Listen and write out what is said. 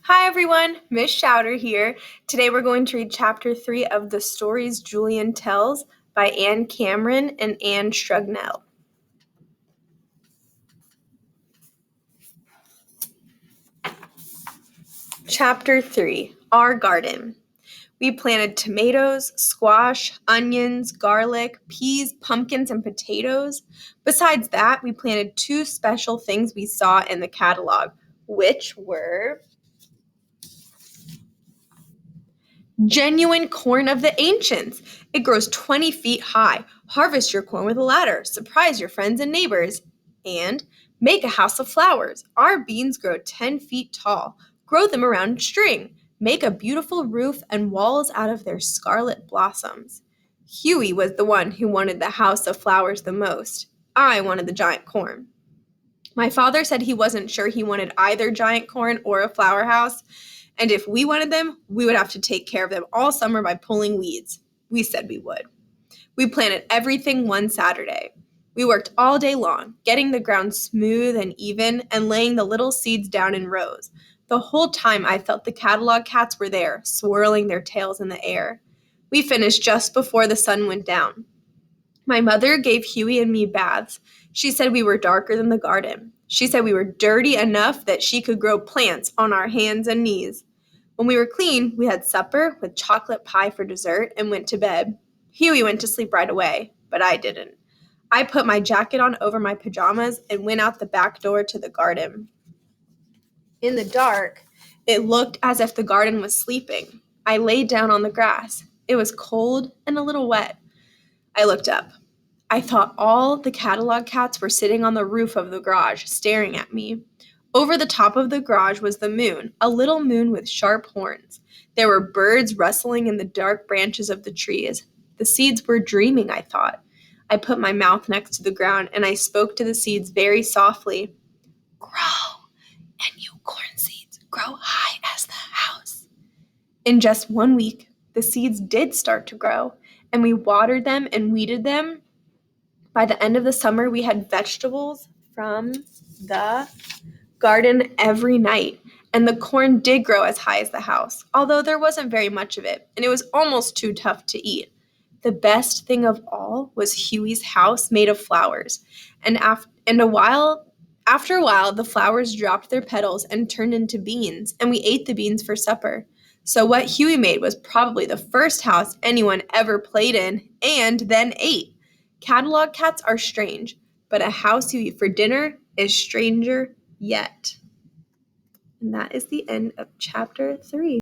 Hi everyone, Miss Shouter here. Today we're going to read Chapter 3 of The Stories Julian Tells by Anne Cameron and Anne Strugnell. Chapter 3, Our Garden. We planted tomatoes, squash, onions, garlic, peas, pumpkins, and potatoes. Besides that, we planted two special things we saw in the catalog, which were genuine corn of the ancients. It grows 20 feet high. Harvest your corn with a ladder. Surprise your friends and neighbors. And make a house of flowers. Our beans grow 10 feet tall. Grow them around a string. Make a beautiful roof and walls out of their scarlet blossoms. Huey was the one who wanted the house of flowers the most. I wanted the giant corn. My father said he wasn't sure he wanted either giant corn or a flower house, and if we wanted them, we would have to take care of them all summer by pulling weeds. We said we would. We planted everything one Saturday. We worked all day long, getting the ground smooth and even and laying the little seeds down in rows. The whole time I felt the catalog cats were there, swirling their tails in the air. We finished just before the sun went down. My mother gave Huey and me baths. She said we were darker than the garden. She said we were dirty enough that she could grow plants on our hands and knees. When we were clean, we had supper with chocolate pie for dessert and went to bed. Huey went to sleep right away, but I didn't. I put my jacket on over my pajamas and went out the back door to the garden. In the dark, it looked as if the garden was sleeping. I lay down on the grass. It was cold and a little wet. I looked up. I thought all the catalog cats were sitting on the roof of the garage, staring at me. Over the top of the garage was the moon, a little moon with sharp horns. There were birds rustling in the dark branches of the trees. The seeds were dreaming, I thought. I put my mouth next to the ground, and I spoke to the seeds very softly. Grow, and you corn seeds, grow high as the house. In just 1 week, the seeds did start to grow, and we watered them and weeded them. By the end of the summer, we had vegetables from the garden every night, and the corn did grow as high as the house, although there wasn't very much of it, and it was almost too tough to eat. The best thing of all was Huey's house made of flowers, and after a while, the flowers dropped their petals and turned into beans, and we ate the beans for supper. So what Huey made was probably the first house anyone ever played in and then ate. Catalog cats are strange, but a house you eat for dinner is stranger yet. And that is the end of chapter 3.